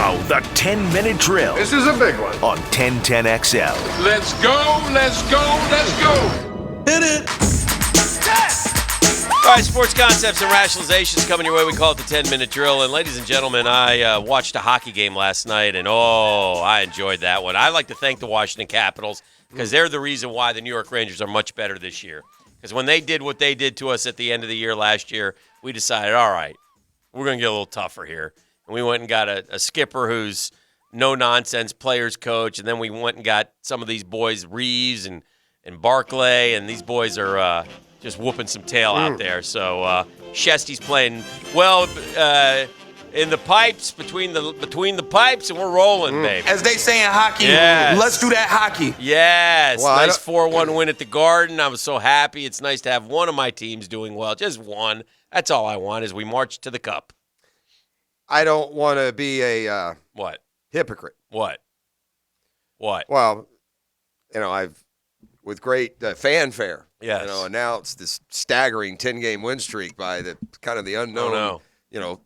Now, the 10-minute drill. This is a big one. On 1010XL. Let's go, let's go, let's go. Hit it. All right, sports concepts and rationalizations coming your way. We call it the 10-minute drill. And ladies and gentlemen, I watched a hockey game last night, and I enjoyed that one. I like to thank the Washington Capitals because they're the reason why the New York Rangers are much better this year. Because when they did what they did to us at the end of the year last year, we decided, all right, we're going to get a little tougher here. And we went and got a skipper who's no-nonsense players coach, and then we went and got some of these boys, Reeves and Barclay, and these boys are just whooping some tail out there. So Shesty's playing well in the pipes, between the pipes, and we're rolling, baby. As they say in hockey, Yes. Let's do that hockey. Yes, Well, nice 4-1 win at the Garden. I was so happy. It's nice to have one of my teams doing well, just one. That's all I want as we march to the Cup. I don't want to be a What? hypocrite. What? Well, I've, with great fanfare, Yes. announced this staggering 10-game win streak by the kind of the unknown,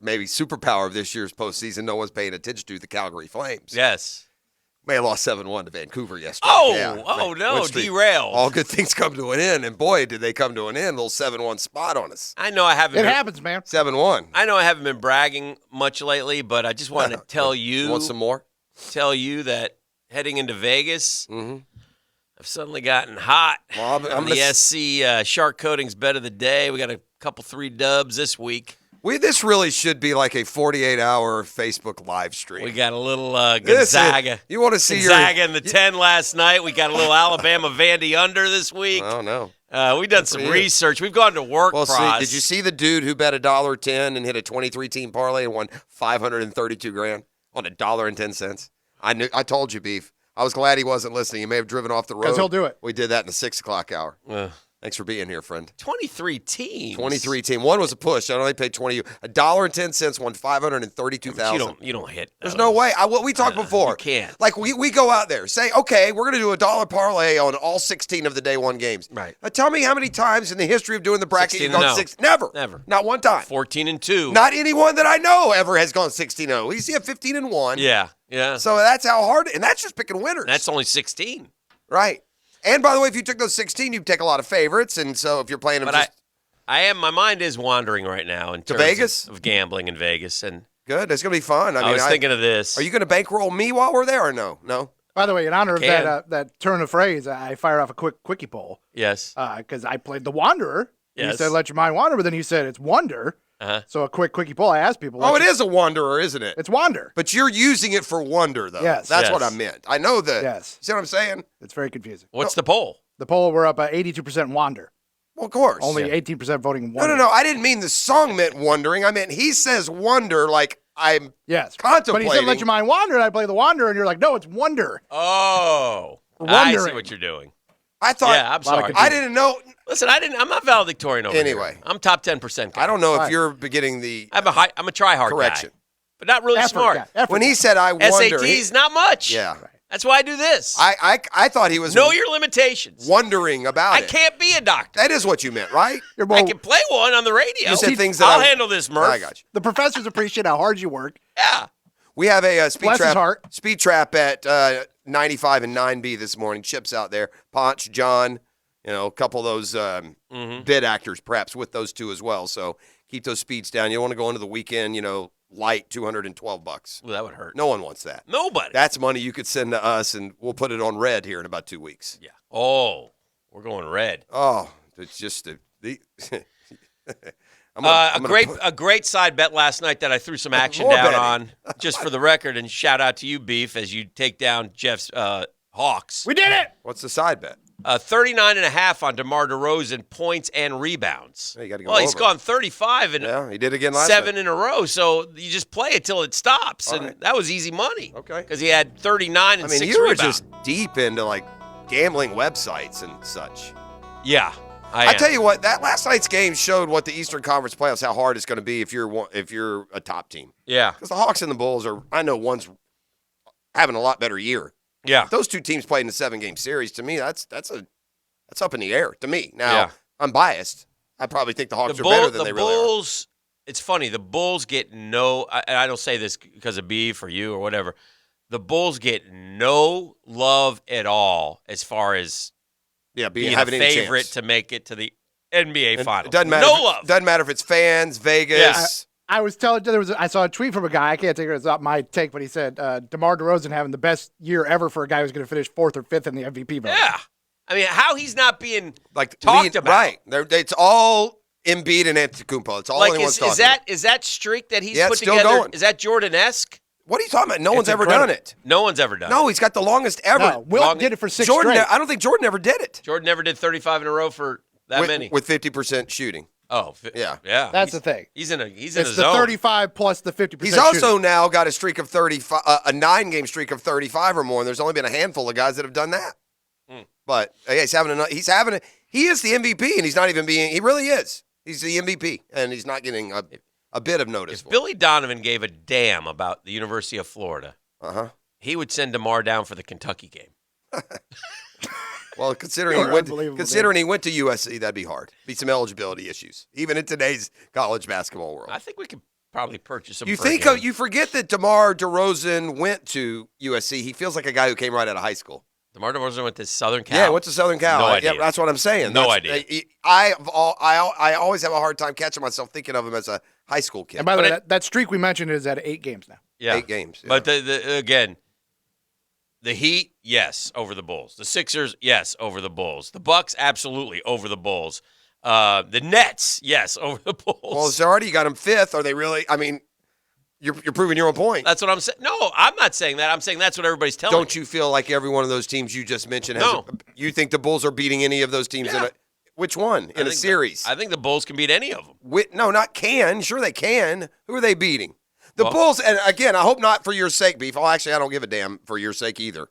maybe superpower of this year's postseason. No one's paying attention to the Calgary Flames. Yes. May have lost 7-1 to Vancouver yesterday. No, Win streak. derail. All good things come to an end, and boy, did they come to an end. Little 7-1 spot on us. I know I haven't. It happens, man. 7-1. I know I haven't been bragging much lately, but I just wanted to tell you. Want some more? Tell you that heading into Vegas, Mm-hmm. I've suddenly gotten hot. Well, I'm on the SC Shark Coatings Bet of the Day. We got a couple 3 dubs this week. This really should be like a 48-hour Facebook live stream. We got a little Gonzaga. You want to see Gonzaga in the 10 last night. We got a little Alabama Vandy under this week. Oh, no. We've done some research. We've gone to work. Well, did you see the dude who bet $1.10 and hit a 23-team parlay and won $532,000 on $1.10? I told you, Beef. I was glad he wasn't listening. He may have driven off the road. Because he'll do it. We did that in the 6 o'clock hour. Thanks for being here, friend. 23 teams. 23 team. One was a push. I only paid $1.10 won $532,000. You don't hit. There's no way. We talked before. You can't. Like we go out there, say, okay, we're going to do $1 parlay on all 16 of the day one games. Right. Now tell me how many times in the history of doing the bracket you've 16-0. gone 6. Never. Not one time. 14-2. Not anyone that I know ever has gone 16-0. We see a 15-1. Yeah. So that's how hard, and that's just picking winners. That's only 16. Right. And by the way, if you took those 16, you'd take a lot of favorites, and so if you're playing them, But my mind is wandering right now in terms Vegas? of gambling in Vegas, and good. It's going to be fun. I was thinking of this. Are you going to bankroll me while we're there, or no? No. By the way, in honor of that turn of phrase, I fired off a quick quickie poll. Yes. Because I played the Wanderer. Yes. You said let your mind wander, but then you said it's Wonder. Uh-huh. So a quick quickie poll. I asked people. Oh, it is a wanderer, isn't it? It's Wander. But you're using it for wonder, though. Yes. That's Yes. what I meant. I know that. Yes. See what I'm saying? It's very confusing. What's the poll? The poll, we're up at 82% Wander. Well, of course. Only 18% voting Wonder. No. I didn't mean the song meant wondering. I meant he says wonder like I'm Yes. contemplating. But he said let your mind wander, and I play the Wanderer, and you're like, no, it's Wonder. Oh. I see Wondering. what you're doing. I thought. Yeah, I'm sorry. I didn't know. Listen, I'm not valedictorian over Anyway. here. I'm top 10% guy. I don't know if Right. you're beginning the I'm a try-hard correction. guy, but not really Effort smart. guy. Effort When guy. he said I wonder. SATs, not much. Yeah. That's why I do this. I thought he was Know your limitations. wondering about I it. can't be a doctor. That is what you meant, right? You're more, I can play one on the radio. You said things that I'll I- handle this, Murph. I got you. the professors appreciate how hard you work. Yeah. We have a Bless his heart. speed trap at 95 and 9B this morning. Chips out there. Ponch, John, a couple of those bid actors perhaps with those two as well. So keep those speeds down. You don't want to go into the weekend, light $212. Well, that would hurt. No one wants that. Nobody. That's money you could send to us, and we'll put it on red here in about 2 weeks. Yeah. Oh, we're going red. Oh, it's just the A great side bet last night that I threw some action More down betting. on, just for the record, and shout out to you, Beef, as you take down Jeff's Hawks. We did it. What's the side bet? 39.5 on DeMar DeRozan points and rebounds. Yeah, you gotta go Well, he's over. gone 35 and Yeah, he did again last 7 night. in a row, so you just play it till it stops, All and right. that was easy money. Okay. Because he had 39 and I mean, 6 you were rebounds. just deep into like gambling websites and such. Yeah. I tell you what, that last night's game showed what the Eastern Conference playoffs, how hard it's going to be if you're a top team. Yeah. Because the Hawks and the Bulls are, I know one's having a lot better year. Yeah. If those two teams played in a 7-game series, to me, that's up in the air to me. Now, Yeah. I'm biased. I probably think the Hawks are better than they really are. Bulls, it's funny. The Bulls get no. And I don't say this because of beef or you or whatever. The Bulls get no love at all as far as being a having any favorite chance. to make it to the NBA And Finals. it doesn't matter. No love. Doesn't matter if it's fans, Vegas. I was telling I saw a tweet from a guy. I can't take it. It's not my take, but he said DeMar DeRozan having the best year ever for a guy who's going to finish 4th or 5th in the MVP vote. Yeah. I mean, how he's not being Like talked about. Right. It's all Embiid and Antetokounmpo. It's all Like, anyone's is talking that streak that he's Yeah, put it's still together? going. Is that Jordan-esque? What are you talking about? No one's ever incredible. done it. No one's ever done it. No, he's got the longest ever. No, Wilt did it for 6 Jordan, straight. I don't think Jordan ever did it. Jordan never did 35 in a row for that many. With 50% shooting. Oh, Yeah. yeah. That's He's- the thing. He's in a It's zone. the 35 plus the 50%. He's also shooting. now got a streak of 35, a 9-game streak of 35 or more, and there's only been a handful of guys that have done that. But yeah, he is the MVP, and he's not even being. He really is. He's the MVP, and he's not getting a bit of notice. If Billy Donovan gave a damn about the University of Florida, he would send DeMar down for the Kentucky game. Well, considering You're unbelievable, he went to USC, that'd be hard. Be some eligibility issues, even in today's college basketball world. I think we could probably purchase him. You for a think game. you forget that DeMar DeRozan went to USC. He feels like a guy who came right out of high school. DeMar DeRozan went to Southern Cal? Yeah, went to Southern Cal. No idea. Yeah, that's what I'm saying. No That's- idea. I always have a hard time catching myself thinking of him as a high school kid. And by the But way, that streak we mentioned is at 8 games now. Yeah. 8 games. Yeah. But again, the Heat, yes, over the Bulls. The Sixers, yes, over the Bulls. The Bucks, absolutely over the Bulls. The Nets, yes, over the Bulls. Well, it's already got him 5th. Are they really? I mean, you're proving your own point. That's what I'm saying. No, I'm not saying that. I'm saying that's what everybody's telling Don't you feel like every one of those teams you just mentioned has? No. You think the Bulls are beating any of those teams Yeah. which one in a series? I think the Bulls can beat any of them. No, not can. Sure, they can. Who are they beating? The Well- Bulls, and again, I hope not for your sake, Beef. Oh, actually, I don't give a damn for your sake either.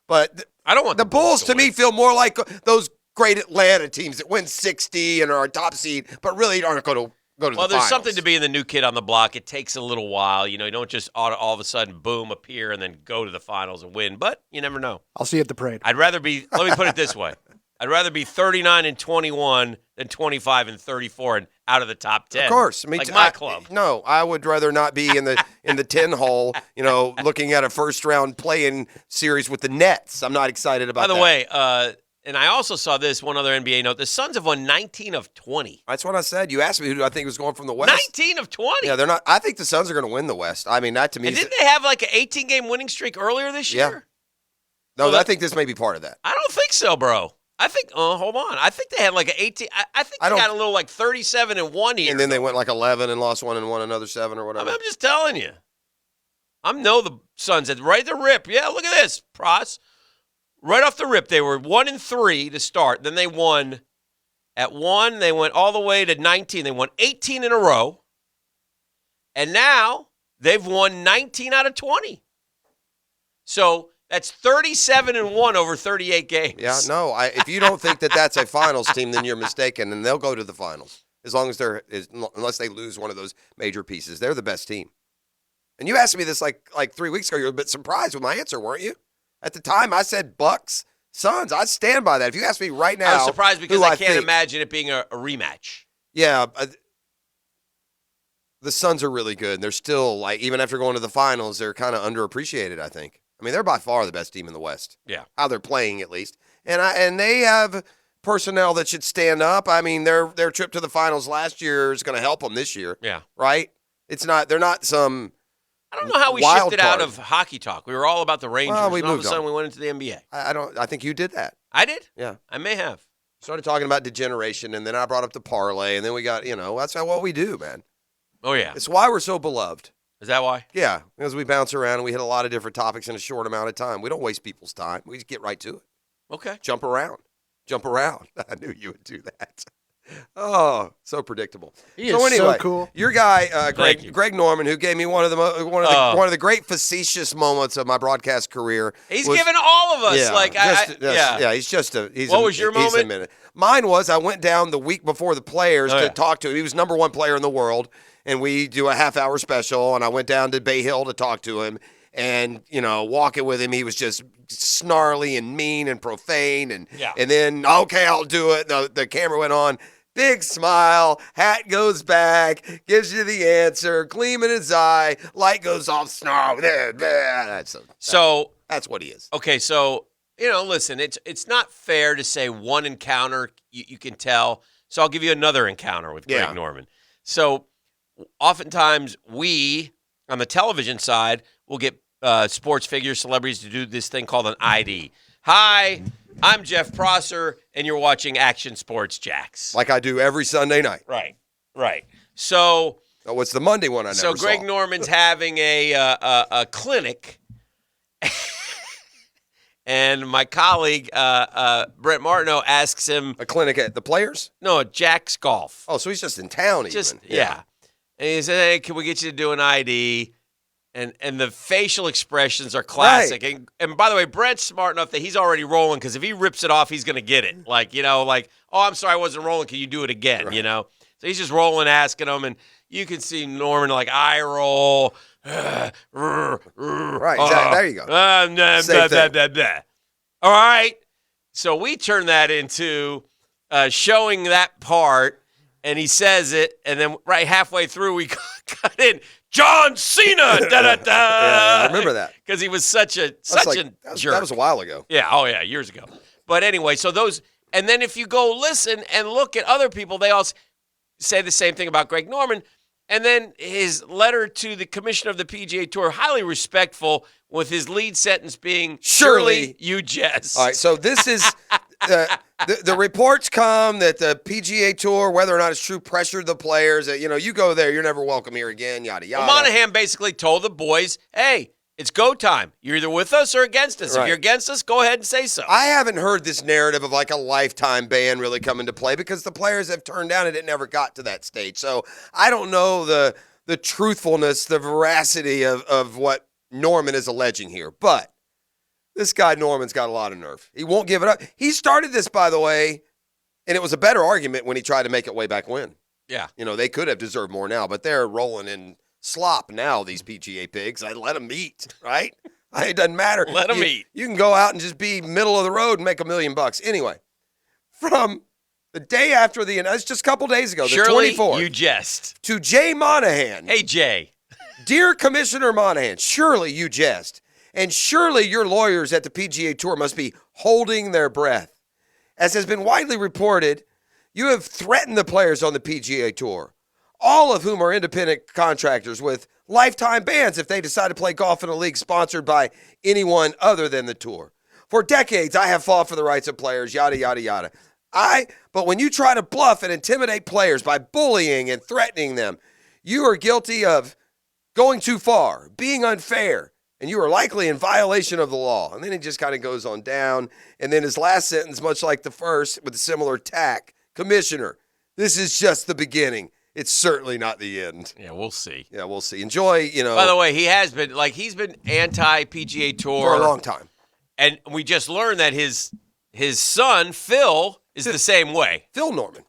But I don't want the Bulls to me win. feel more like those great Atlanta teams that win 60 and are a top seed, but really aren't going to go to Well, the there's finals. something to being the new kid on the block. It takes a little while. You know, you don't just all of a sudden, boom, appear and then go to the finals and win. But you never know. I'll see you at the parade. I'd rather be, let me put it this way. I'd rather be 39 and 21 than 25 and 34 and out of the top 10. Of course, like my club. No, I would rather not be in the 10 hole. You know, looking at a first round play-in series with the Nets. I'm not excited about By that. the way, and I also saw this one other NBA note. The Suns have won 19 of 20. That's what I said. You asked me who I think was going from the West. 19 of 20. Yeah, they're not. I think the Suns are going to win the West. I mean, that to me. And is, didn't they have like an 18-game winning streak earlier this Yeah. year? no, well, I think this may be part of that. I don't think so, bro. I think, hold on. I think they had like an 18. I think I they don't- got a little like 37 and 1 here. And then they went like 11 and lost one and won another 7 or whatever. I'm just telling you. I know the Suns at right the rip. Yeah, look at this, Pros. Right off the rip, they were 1 and 3 to start. Then they won at 1. They went all the way to 19. They won 18 in a row. And now they've won 19 out of 20. So that's 37 and 1 over 38 games. Yeah, no. If you don't think that that's a finals team, then you're mistaken, and they'll go to the finals as long as unless they lose one of those major pieces. They're the best team. And you asked me this like 3 weeks ago. You were a bit surprised with my answer, weren't you? At the time, I said Bucks, Suns. I stand by that. If you ask me right now, I was surprised because who I can't think- imagine it being a rematch. Yeah, the Suns are really good. And they're still like even after going to the finals, they're kind of underappreciated. I think. I mean, they're by far the best team in the West. Yeah. How they're playing, at least, and they have personnel that should stand up. I mean, their trip to the finals last year is going to help them this year, Yeah. right? It's not. They're not some. I don't know how we Wild shifted out card. of hockey talk. We were all about the Rangers. Well, we and all of a moved sudden on. we went into the NBA. I don't. I think you did that. I did? Yeah. I may have. Started talking about degeneration, and then I brought up the parlay, and then we got that's what we do, man. Oh, yeah. It's why we're so beloved. Is that why? Yeah, because we bounce around and we hit a lot of different topics in a short amount of time. We don't waste people's time. We just get right to it. Okay. Jump around. I knew you would do that. Oh, so predictable. He is so anyway, cool. Your guy, Thank you. Greg Norman, who gave me one of the great facetious moments of my broadcast career. He's was- given all of us Yeah, like he's just a. He's What a, was your he's a moment? minute. Mine was I went down the week before the players Oh, to yeah. talk to him. He was number 1 player in the world, and we do a half-hour special. And I went down to Bay Hill to talk to him, and walking with him, he was just snarly and mean and profane, and Yeah. and then okay, I'll do it. The camera went on. Big smile, hat goes back, gives you the answer, gleam in his eye, light goes off, snarl. That's what he is. Okay, so, listen, it's not fair to say one encounter you can tell. So I'll give you another encounter with Greg Norman. So oftentimes we, on the television side, will get sports figures, celebrities to do this thing called an ID. Hi, I'm Jeff Prosser, and you're watching Action Sports Jacks. Like I do every Sunday night. Right. So what's the Monday one I never saw? So Greg Norman's having a clinic, and my colleague Brett Martineau asks him a clinic at the Players? No, at Jack's Golf. Oh, so he's just in town even. Yeah. And he said, "Hey, can we get you to do an ID?" And the facial expressions are classic. Right. And by the way, Brett's smart enough that he's already rolling because if he rips it off, he's going to get it. Oh, I'm sorry, I wasn't rolling. Can you do it again? Right. So he's just rolling, asking him, and you can see Norman eye roll. Right, exactly. There you go. Same thing. All right. So we turn that into showing that part, and he says it, and then right halfway through we cut in John Cena. Da-da-da. Yeah, I remember that because he was such a jerk. That was a while ago. Yeah. Oh yeah, years ago. But anyway, so those, and then if you go listen and look at other people, they all say the same thing about Greg Norman. And then his letter to the commissioner of the PGA Tour, highly respectful, with his lead sentence being, surely you jest. All right, so this is the reports come that the PGA Tour, whether or not it's true, pressured the players that, you go there, you're never welcome here again, yada, yada. Well, Monahan basically told the boys, hey, it's go time. You're either with us or against us. Right. If you're against us, go ahead and say so. I haven't heard this narrative of like a lifetime ban really come into play because the players have turned down and it never got to that stage. So I don't know the truthfulness, the veracity of what Norman is alleging here. But this guy Norman's got a lot of nerve. He won't give it up. He started this, by the way, and it was a better argument when he tried to make it way back when. Yeah. They could have deserved more now, but they're rolling in slop now, these PGA pigs. I let them eat, right? It doesn't matter. Let them eat. You can go out and just be middle of the road and make $1 million. Anyway, from the day after it's just a couple days ago, surely the 24th. You jest. To Jay Monahan. Hey, Jay. Dear Commissioner Monahan, surely you jest. And surely your lawyers at the PGA Tour must be holding their breath. As has been widely reported, you have threatened the players on the PGA Tour, all of whom are independent contractors with lifetime bans if they decide to play golf in a league sponsored by anyone other than the tour. For decades, I have fought for the rights of players, yada, yada, yada. But when you try to bluff and intimidate players by bullying and threatening them, you are guilty of going too far, being unfair, and you are likely in violation of the law. And then he just kind of goes on down. And then his last sentence, much like the first, with a similar tack, Commissioner, this is just the beginning. It's certainly not the end. Yeah, we'll see. Yeah, we'll see. Enjoy, By the way, he's been anti-PGA Tour for a long time. And we just learned that his son, Phil, is the same way. Phil Norman.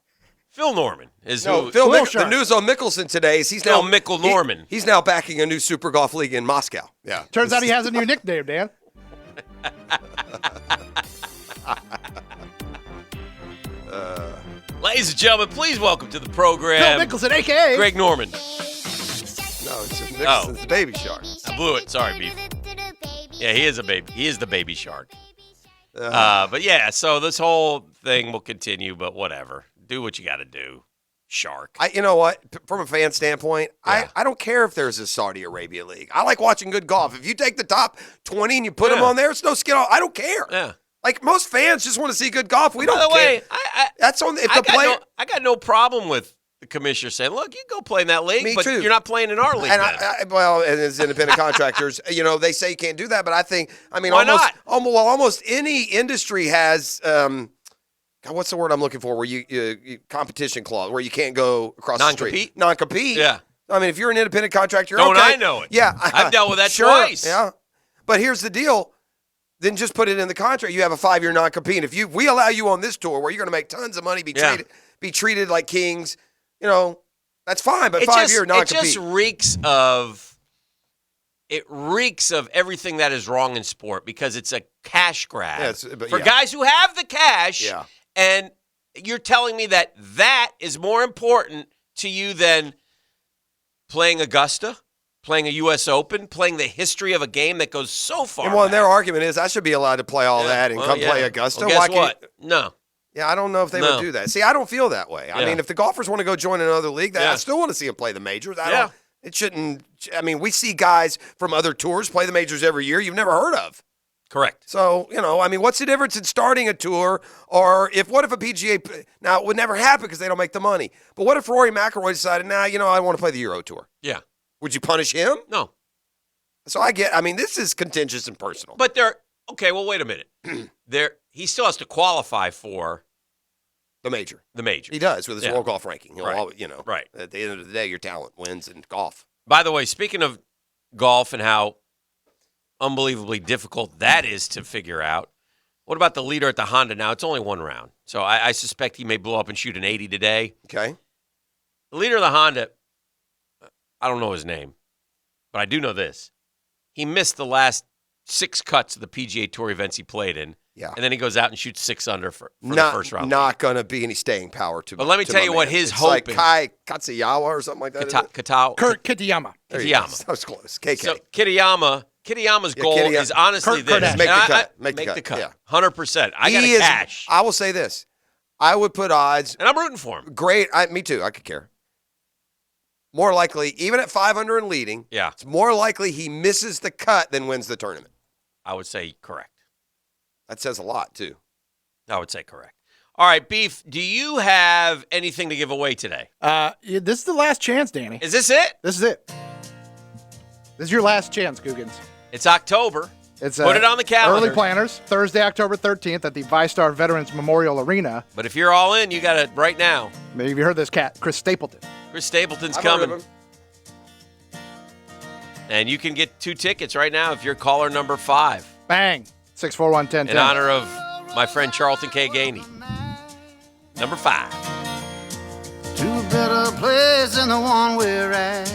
Phil Norman is No, who. the news on Mickelson today is he's now Phil Norman. He's now backing a new Super Golf League in Moscow. Yeah. Turns out he has a new nickname, Dan. Ladies and gentlemen, please welcome to the program Phil Mickelson, a.k.a. Greg Norman. No, it's just Mickelson's the baby shark. I blew it. Sorry, Beef. Yeah, he is a baby. He is the baby shark. But yeah, so this whole thing will continue, but whatever. Do what you got to do, shark. You know what? From a fan standpoint, Yeah. I don't care if there's a Saudi Arabia league. I like watching good golf. If you take the top 20 and you put them on there, it's no skin off. I don't care. Yeah. Like most fans just want to see good golf. We don't By the care. way, That's on if the player. I got no problem with the commissioner saying, "Look, you can go play in that league, Me but too. you're not playing in our league." And then." as independent contractors, they say you can't do that, but I think, Why not? almost any industry has, God, what's the word I'm looking for? Where you competition clause, where you can't go across the street. Non-compete? Non-compete. Yeah. I mean, if you're an independent contractor, Don't okay. I know it? Yeah, I've dealt with that sure, twice. Yeah, but here's the deal. Then just put it in the contract. You have a 5-year non-compete. If we allow you on this tour where you're going to make tons of money, be treated like kings, that's fine. But 5-year non-compete. It just reeks of everything that is wrong in sport because it's a cash grab Yeah, for guys who have the cash. Yeah. And you're telling me that is more important to you than playing Augusta, playing a U.S. Open, playing the history of a game that goes so far. And well, back. their argument is I should be allowed to play all that and play Augusta. Well, guess Why what? can't- No. Yeah, I don't know if they would do that. See, I don't feel that way. I Yeah. mean, if the golfers want to go join another league, Yeah. I still want to see them play the majors. Yeah. It shouldn't. I mean, we see guys from other tours play the majors every year you've never heard of. Correct. So, I mean, what's the difference in starting a tour or what if a PGA, now it would never happen because they don't make the money, but what if Rory McIlroy decided, I want to play the Euro Tour? Yeah. Would you punish him? No. So this is contentious and personal. But okay, well, wait a minute. He still has to qualify for The major. the major. He does with his Yeah. World Golf Ranking. Right. Right. At the end of the day, your talent wins in golf. By the way, speaking of golf and how unbelievably difficult that is to figure out, what about the leader at the Honda now? It's only one round. So I suspect he may blow up and shoot an 80 today. Okay. The leader of the Honda, I don't know his name, but I do know this. He missed the last 6 cuts of the PGA Tour events he played in. Yeah. And then he goes out and shoots 6 under for the first round. Not going to be any staying power to. But let me to tell my you what man. his It's hope like is. Kai Katsuyawa or something like that. isn't it? Kurt Kitayama. There you go. Kitayama. That was close. KK. So Kitayama's goal is honestly Kurt this. Kardashian. Make the And cut. Make Make the the cut. cut. Yeah. 100%. I got He a is- cash. I will say this. I would put odds. And I'm rooting for him. Great. Me too. I could care. More likely, even at 500 and leading, Yeah. it's more likely he misses the cut than wins the tournament. I would say correct. That says a lot, too. I would say correct. All right, Beef, do you have anything to give away today? This is the last chance, Danny. Is this it? This is it. This is your last chance, Googans. It's October. It's Put it on the calendar. Early planners, Thursday, October 13th at the ViStar Veterans Memorial Arena. But if you're all in, you got it right now. Maybe you heard this cat, Chris Stapleton. Chris Stapleton's I've heard of coming. him. And you can get 2 tickets right now if you're caller number 5 Bang. 641-1010. in honor of my friend Charlton K. Gainey. Number 5. To a better place than the one we're at.